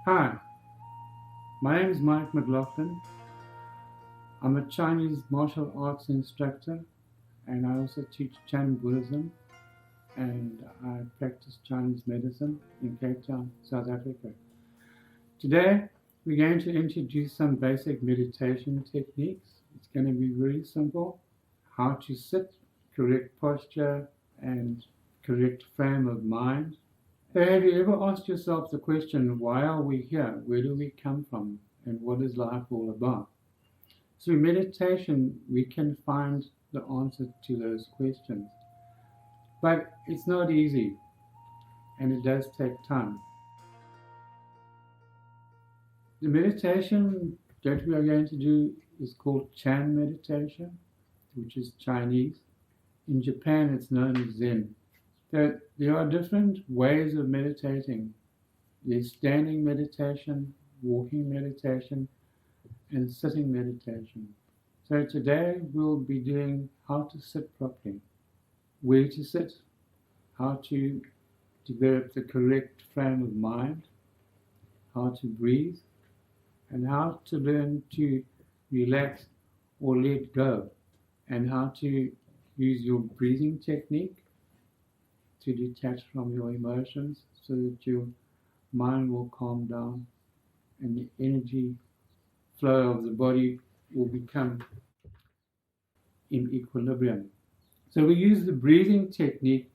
Hi, my name is Mike McLaughlin. I'm a Chinese martial arts instructor and I also teach Chan Buddhism and I practice Chinese medicine in Cape Town, South Africa. Today we're going to introduce some basic meditation techniques. It's going to be very simple. How to sit, correct posture and correct frame of mind. So have you ever asked yourself the question, why are we here? Where do we come from? And what is life all about? Through meditation, we can find the answer to those questions. But it's not easy, and it does take time. The meditation that we are going to do is called Chan meditation, which is Chinese. In Japan, it's known as Zen. There are different ways of meditating. There's standing meditation, walking meditation, and sitting meditation. So today we'll be doing how to sit properly, where to sit, how to develop the correct frame of mind, how to breathe, and how to learn to relax or let go, and how to use your breathing technique to detach from your emotions so that your mind will calm down and the energy flow of the body will become in equilibrium. So we use the breathing technique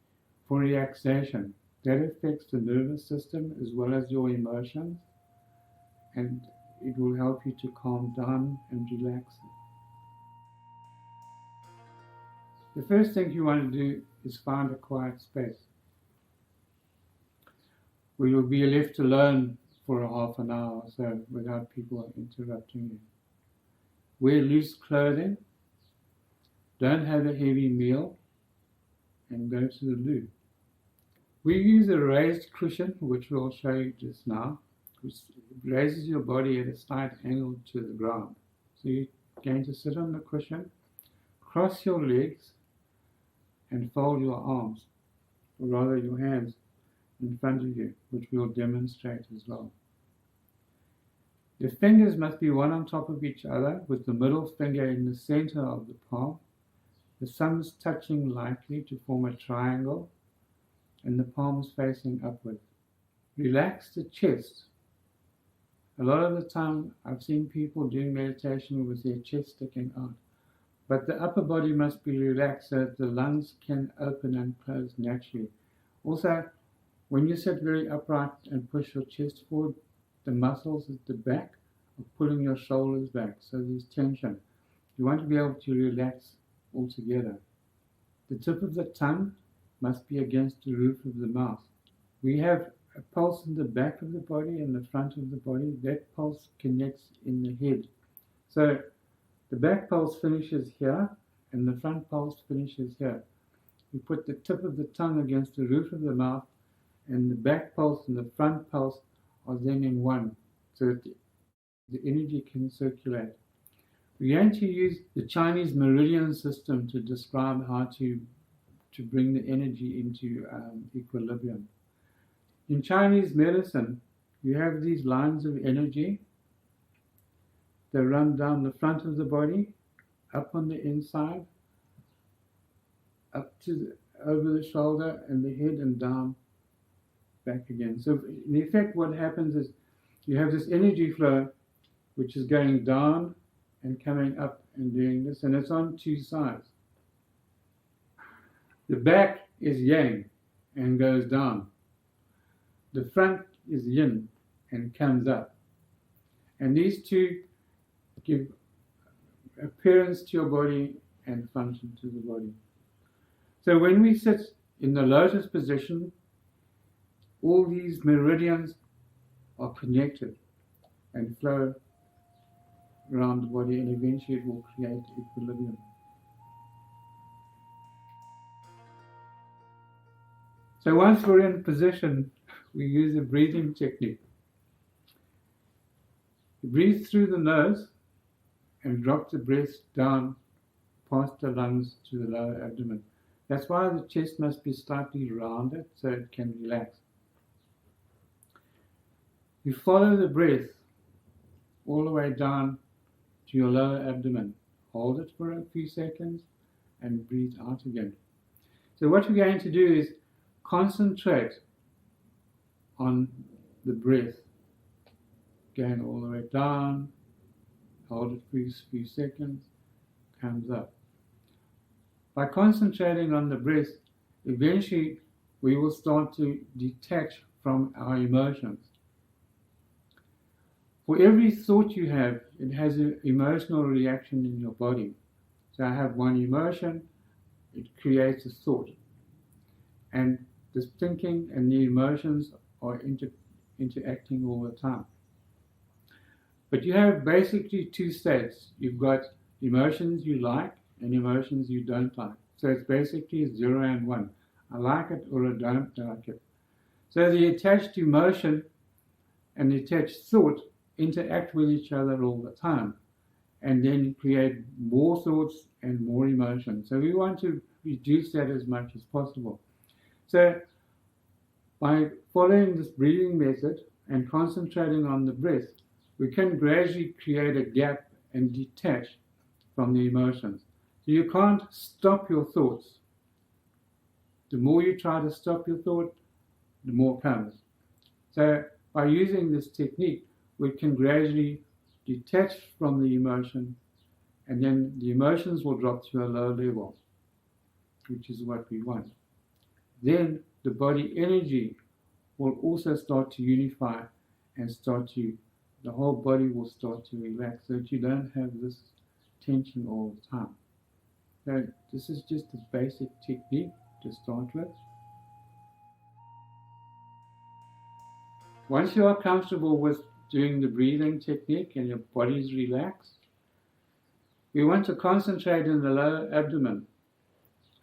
for relaxation. That affects the nervous system as well as your emotions, and it will help you to calm down and relax. The first thing you want to do is find a quiet space where you'll be left alone for a half an hour or so without people interrupting you. Wear loose clothing, don't have a heavy meal, and go to the loo. We use a raised cushion, which we'll show you just now, which raises your body at a slight angle to the ground. So you're going to sit on the cushion, cross your legs, and fold your arms, or rather your hands, in front of you, which we'll demonstrate as well. The fingers must be one on top of each other, with the middle finger in the center of the palm, the thumbs touching lightly to form a triangle, and the palms facing upward. Relax the chest. A lot of the time I've seen people doing meditation with their chest sticking out, but the upper body must be relaxed so that the lungs can open and close naturally. Also, when you sit very upright and push your chest forward, the muscles at the back are pulling your shoulders back, so there's tension. You want to be able to relax altogether. The tip of the tongue must be against the roof of the mouth. We have a pulse in the back of the body and the front of the body. That pulse connects in the head. So the back pulse finishes here and the front pulse finishes here. We put the tip of the tongue against the roof of the mouth, and the back pulse and the front pulse are then in one, so that the energy can circulate. We're going to use the Chinese meridian system to describe how to bring the energy into equilibrium. In Chinese medicine, you have these lines of energy that run down the front of the body, up on the inside, up to over the shoulder and the head, and down back again. So in effect what happens is you have this energy flow which is going down and coming up and doing this, and it's on two sides. The back is yang and goes down. The front is yin and comes up. And these two give appearance to your body and function to the body. So when we sit in the lotus position, all these meridians are connected and flow around the body, and eventually it will create equilibrium. So once we're in position, we use a breathing technique. You breathe through the nose and drop the breath down past the lungs to the lower abdomen. That's why the chest must be slightly rounded so it can relax. You follow the breath all the way down to your lower abdomen. Hold it for a few seconds and breathe out again. So what we're going to do is concentrate on the breath, going all the way down, hold it for a few seconds, comes up. By concentrating on the breath, eventually we will start to detach from our emotions. For every thought you have, it has an emotional reaction in your body. So I have one emotion, it creates a thought. And the thinking and the emotions are interacting all the time. But you have basically two states. You've got emotions you like and emotions you don't like. So it's basically 0 and 1. I like it or I don't like it. So the attached emotion and the attached thought interact with each other all the time and then create more thoughts and more emotions. So we want to reduce that as much as possible. So by following this breathing method and concentrating on the breath, we can gradually create a gap and detach from the emotions. So you can't stop your thoughts. The more you try to stop your thought, the more comes. So by using this technique, we can gradually detach from the emotion, and then the emotions will drop to a low level, which is what we want. Then the body energy will also start to unify and the whole body will start to relax so that you don't have this tension all the time. So this is just a basic technique to start with. Once you are comfortable with doing the breathing technique and your body is relaxed, we want to concentrate in the lower abdomen,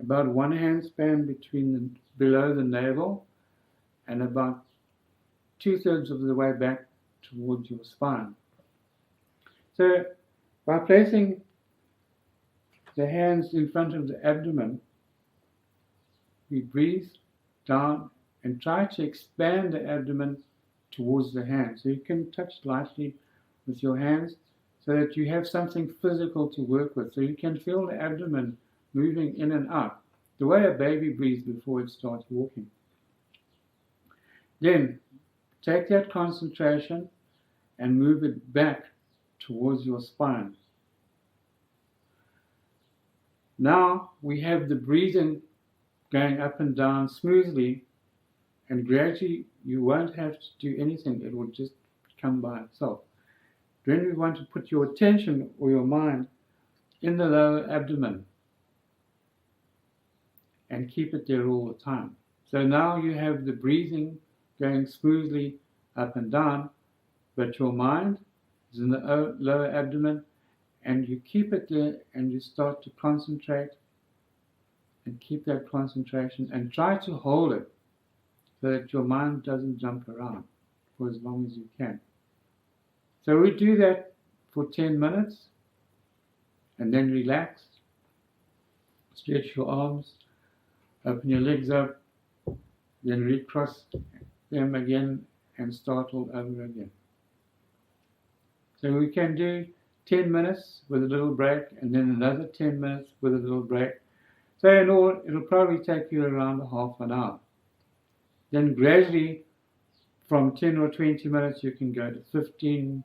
about 1 hand span below the navel and about 2/3 of the way back towards your spine. So by placing the hands in front of the abdomen, we breathe down and try to expand the abdomen towards the hands. So you can touch lightly with your hands so that you have something physical to work with. So you can feel the abdomen moving in and out, the way a baby breathes before it starts walking. Then take that concentration and move it back towards your spine. Now we have the breathing going up and down smoothly, and gradually you won't have to do anything. It will just come by itself. Then we want to put your attention or your mind in the lower abdomen and keep it there all the time. So now you have the breathing going smoothly up and down, but your mind is in the lower abdomen, and you keep it there and you start to concentrate and keep that concentration and try to hold it so that your mind doesn't jump around for as long as you can. So we do that for 10 minutes and then relax, stretch your arms, open your legs up, then recross them again and start all over again. So we can do 10 minutes with a little break and then another 10 minutes with a little break. So in all, it'll probably take you around half an hour. Then gradually, from 10 or 20 minutes, you can go to 15,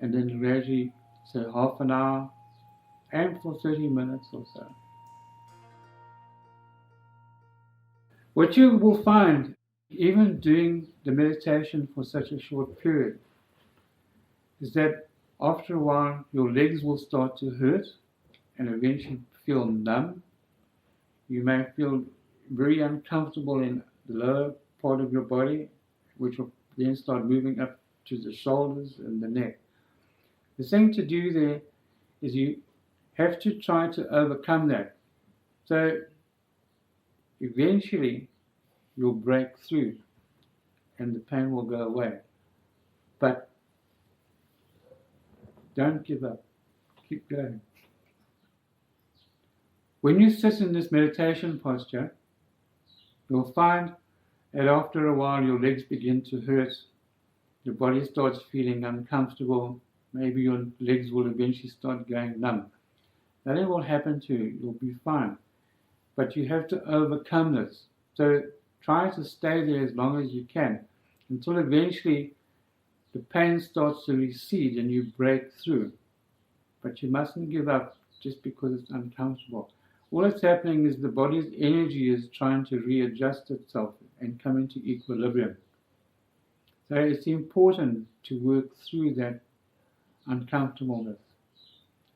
and then gradually, say half an hour, and for 30 minutes or so. What you will find, even doing the meditation for such a short period, is that after a while, your legs will start to hurt and eventually feel numb. You may feel very uncomfortable in the lower part of your body, which will then start moving up to the shoulders and the neck. The thing to do there is you have to try to overcome that. So eventually you'll break through and the pain will go away. But don't give up. Keep going. When you sit in this meditation posture, you'll find that after a while your legs begin to hurt Your body starts feeling uncomfortable. Maybe your legs will eventually start going numb. Nothing will happen to you. You'll be fine. But you have to overcome this. So try to stay there as long as you can until eventually the pain starts to recede and you break through. But you mustn't give up just because it's uncomfortable. All that's happening is the body's energy is trying to readjust itself and come into equilibrium. So it's important to work through that uncomfortableness.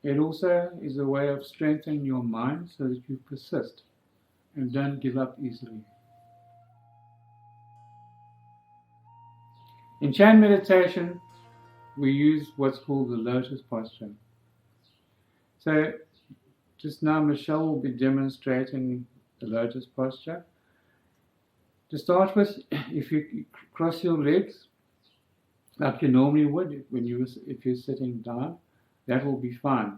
It also is a way of strengthening your mind so that you persist and don't give up easily. In Chan meditation, we use what's called the Lotus posture. So just now Michelle will be demonstrating the Lotus posture. To start with, if you cross your legs like you normally would if you're sitting down, that will be fine.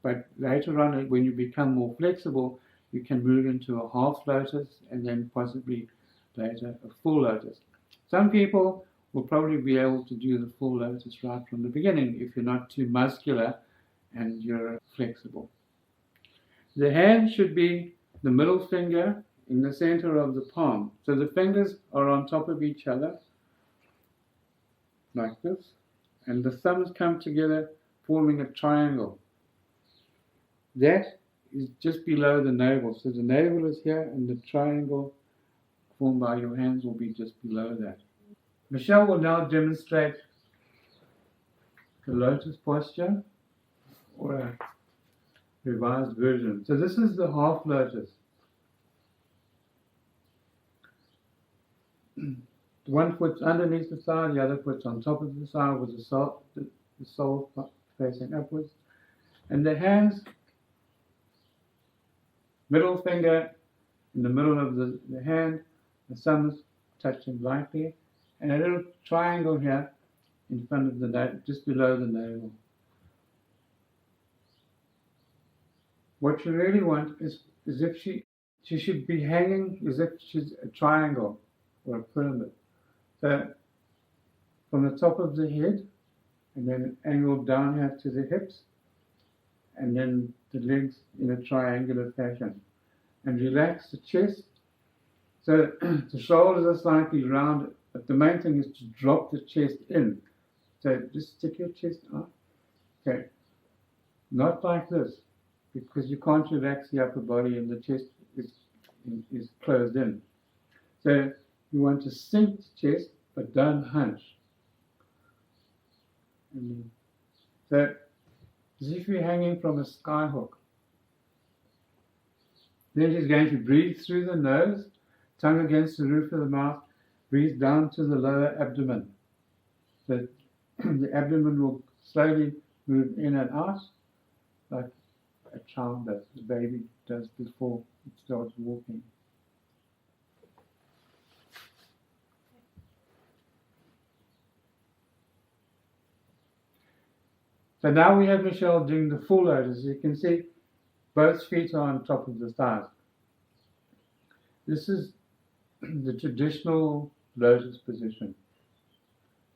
But later on, when you become more flexible, you can move into a half lotus and then possibly later a full lotus. Some people will probably be able to do the full lotus right from the beginning if you're not too muscular and you're flexible. The hand should be the middle finger in the center of the palm. So the fingers are on top of each other, like this, and the thumbs come together, forming a triangle. That is just below the navel. So the navel is here, and the triangle formed by your hands will be just below that. Michelle will now demonstrate the Lotus posture, or a revised version. So this is the half lotus. One foot's underneath the side, the other foot's on top of the side with the sole facing upwards. And the hands, middle finger in the middle of the hand, the thumbs touching lightly, and a little triangle here in front of the navel, just below the navel. What you really want is if she should be hanging as if she's a triangle or a pyramid. So from the top of the head, and then angled down here to the hips, and then the legs in a triangular fashion. And relax the chest. So the shoulders are slightly round, but the main thing is to drop the chest in. So just stick your chest out. Okay. Not like this, because you can't relax the upper body and the chest is closed in. So you want to sink the chest, but don't hunch. So as if you're hanging from a skyhook. Then she's going to breathe through the nose, tongue against the roof of the mouth, breathe down to the lower abdomen. So the abdomen will slowly move in and out like a child does, the baby does before it starts walking. So now we have Michelle doing the full lotus. You can see both feet are on top of the thighs. This is the traditional lotus position.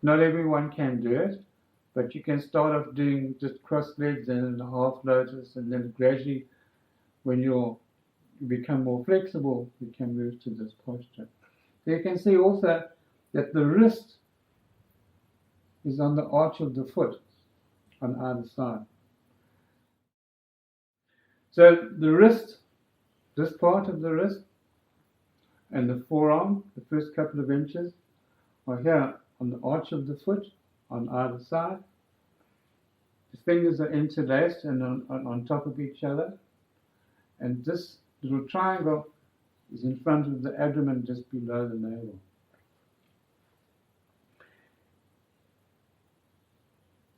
Not everyone can do it, but you can start off doing just crossed legs and a half lotus, and then gradually, when you become more flexible, you can move to this posture. So you can see also that the wrist is on the arch of the foot on either side. So the wrist, this part of the wrist, and the forearm, the first couple of inches, are here on the arch of the foot on either side. The fingers are interlaced and on top of each other. And this little triangle is in front of the abdomen, just below the navel.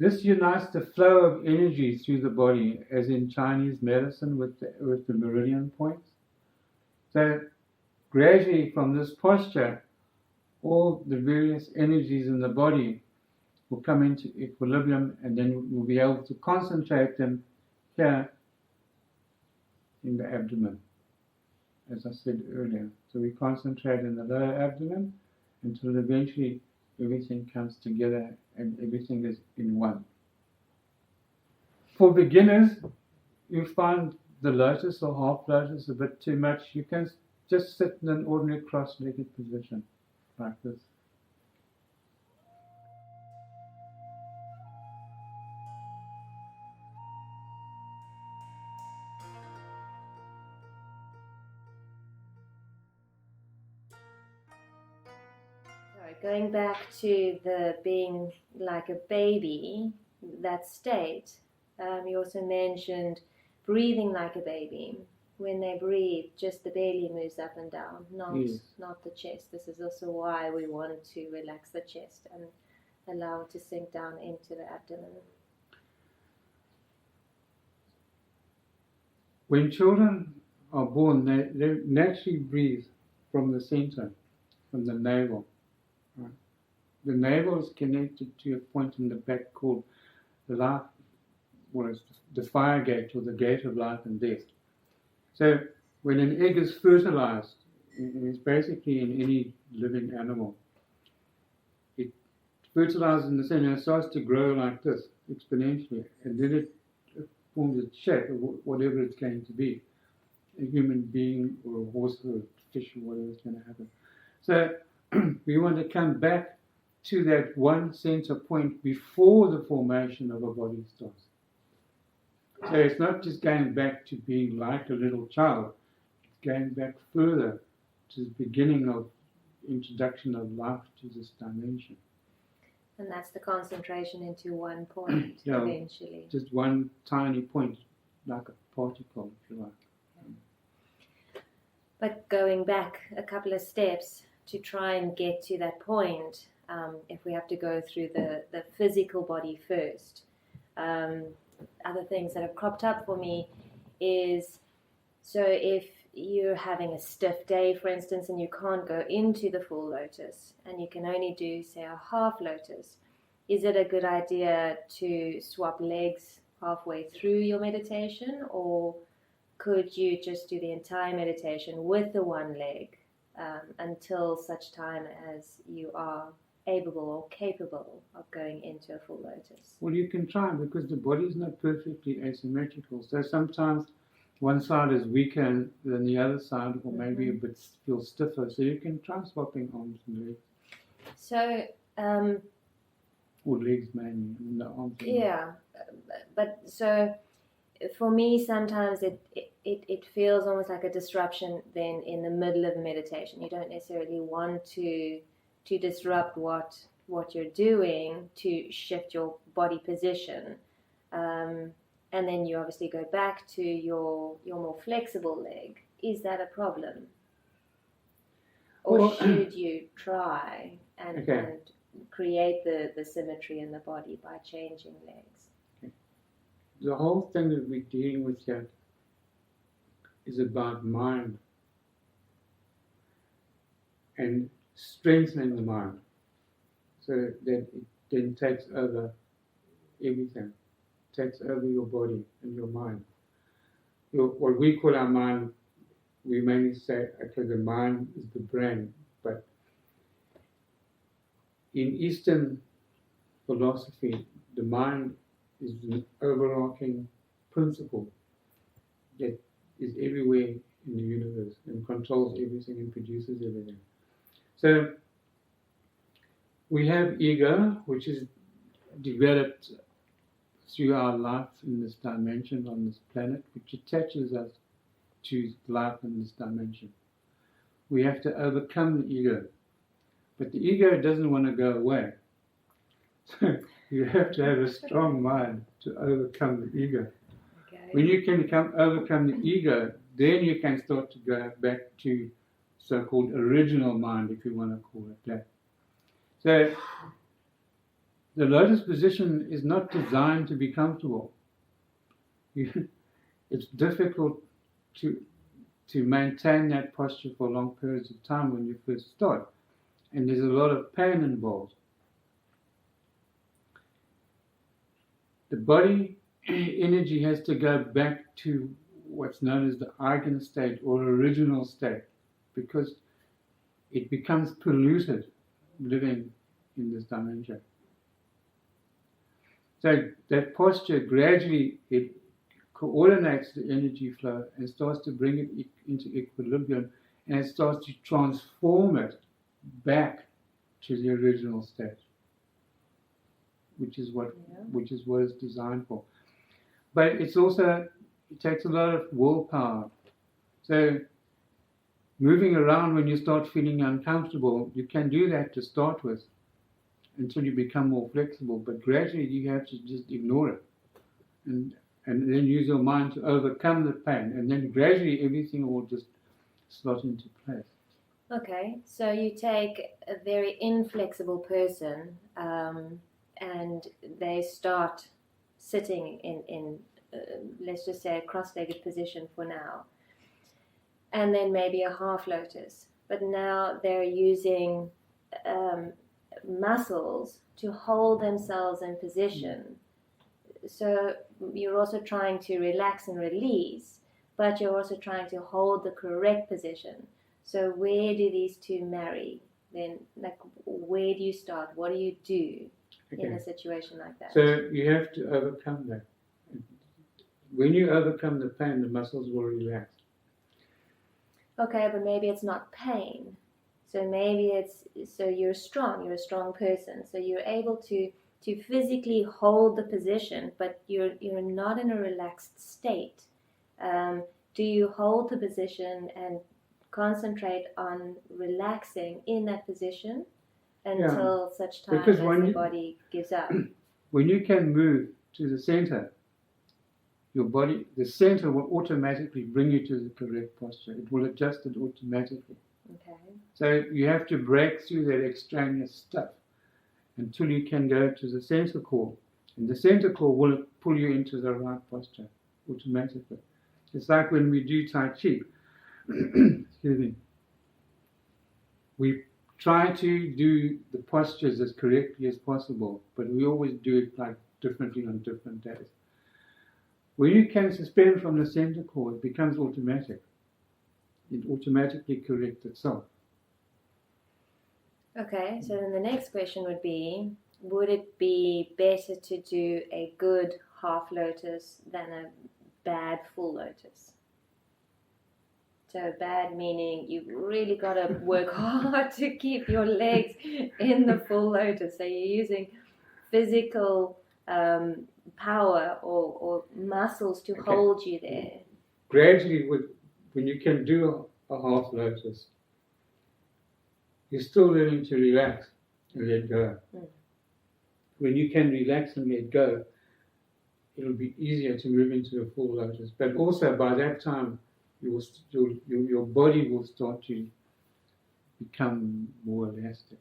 This unites the flow of energy through the body, as in Chinese medicine with the meridian points. So gradually from this posture, all the various energies in the body will come into equilibrium, and then we'll be able to concentrate them here in the abdomen, as I said earlier. So we concentrate in the lower abdomen until eventually everything comes together and everything is in one. For beginners, you find the lotus or half lotus a bit too much. You can just sit in an ordinary cross-legged position like this. Going back to the being like a baby, that state, you also mentioned breathing like a baby. When they breathe, just the belly moves up and down, not the chest. This is also why we want to relax the chest and allow it to sink down into the abdomen. When children are born, they naturally breathe from the center, from the navel. Right? The navel is connected to a point in the back called the life, the fire gate, or the gate of life and death. So when an egg is fertilized, and it's basically in any living animal, it fertilizes in the center and it starts to grow like this exponentially, and then it forms a shape of whatever it's going to be, a human being or a horse or a fish or whatever is going to happen. So we want to come back to that one center point before the formation of a body starts. So it's not just going back to being like a little child, it's going back further to the beginning of introduction of life to this dimension. And that's the concentration into one point eventually. Just one tiny point, like a particle, if you like. But going back a couple of steps to try and get to that point, if we have to go through the physical body first, other things that have cropped up for me is, so if you're having a stiff day, for instance, and you can't go into the full lotus and you can only do, say, a half lotus, is it a good idea to swap legs halfway through your meditation, or could you just do the entire meditation with the one leg until such time as you are able or capable of going into a full lotus? Well, you can try, because the body is not perfectly asymmetrical. So sometimes one side is weaker than the other side, or maybe a bit feel stiffer. So you can try swapping arms and legs. So, or legs mainly, and the arms. Yeah, but so for me, sometimes it feels almost like a disruption then in the middle of meditation. You don't necessarily want to disrupt what you're doing to shift your body position. And then you obviously go back to your more flexible leg. Is that a problem? Or should you try and create the symmetry in the body by changing legs? Okay. The whole thing that we're dealing with here is about mind and strengthening the mind so that it then takes over everything. Takes over your body and your mind. What we call our mind, we mainly say, okay, the mind is the brain, but in Eastern philosophy, the mind is an overarching principle that is everywhere in the universe and controls everything and produces everything. So we have ego, which is developed through our life in this dimension on this planet, which attaches us to life in this dimension. We have to overcome the ego, but the ego doesn't want to go away. So you have to have a strong mind to overcome the ego. Okay. When you can overcome the ego, then you can start to go back to so-called original mind, if you want to call it that. So the lotus position is not designed to be comfortable. It's difficult to maintain that posture for long periods of time when you first start, and there's a lot of pain involved. The body energy has to go back to what's known as the eigen state or original state, because it becomes polluted living in this dimension. So that posture gradually, it coordinates the energy flow and starts to bring it into equilibrium, and it starts to transform it back to the original state, which is what it's designed for. But it takes a lot of willpower. So moving around when you start feeling uncomfortable, you can do that to start with until you become more flexible, but gradually you have to just ignore it and then use your mind to overcome the pain, and then gradually everything will just slot into place. Okay, so you take a very inflexible person and they start sitting in let's just say a cross-legged position for now, and then maybe a half lotus, but now they're using muscles to hold themselves in position. So you're also trying to relax and release, but you're also trying to hold the correct position. So where do these two marry? Then, like, where do you start? What do you do in a situation like that? So you have to overcome that. When you overcome the pain, the muscles will relax. Okay, but maybe it's not pain. So maybe you're strong. You're a strong person. So you're able to physically hold the position, but you're not in a relaxed state. Do you hold the position and concentrate on relaxing in that position until such time as the body gives up? When you can move to the center, your body, the center will automatically bring you to the correct posture. It will adjust it automatically. Okay. So you have to break through that extraneous stuff until you can go to the center core. And the center core will pull you into the right posture automatically. It's like when we do Tai Chi. Excuse me. We try to do the postures as correctly as possible, but we always do it like differently on different days. When you can suspend from the center core, it becomes automatic. It automatically corrects itself. Okay, so then the next question would be, would it be better to do a good half lotus than a bad full lotus? So bad meaning you've really got to work hard to keep your legs in the full lotus. So you're using physical power or muscles to hold you there. Gradually, when you can do a half lotus, you're still learning to relax and let go. When you can relax and let go, it'll be easier to move into a full lotus. But also by that time, your body will start to become more elastic.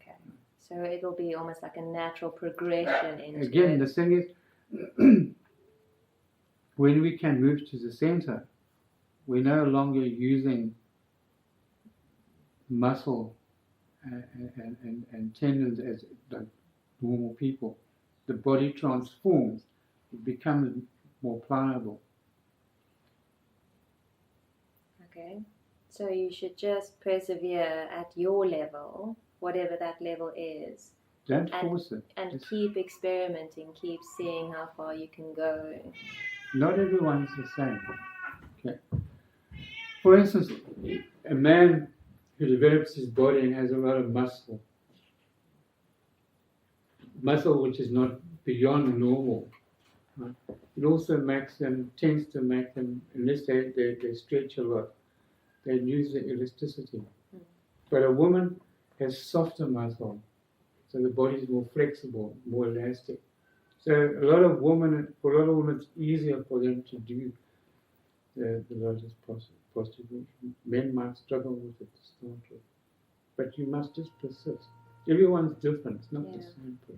Okay, so it'll be almost like a natural progression into Again, the thing is, when we can move to the center, we're no longer using muscle and tendons as like normal people. The body transforms. It becomes more pliable. Okay, so you should just persevere at your level, whatever that level is. Don't force it. And keep experimenting, keep seeing how far you can go. Not everyone's the same. Okay. For instance, a man who develops his body and has a lot of muscle which is not beyond normal, right? It also tends to make them, unless they stretch a lot, they lose the elasticity. But a woman has softer muscle, so the body is more flexible, more elastic. So for a lot of women, it's easier for them to do the lotus posture. Men might struggle with it to start with, but you must just persist. Everyone's different. It's not the same person.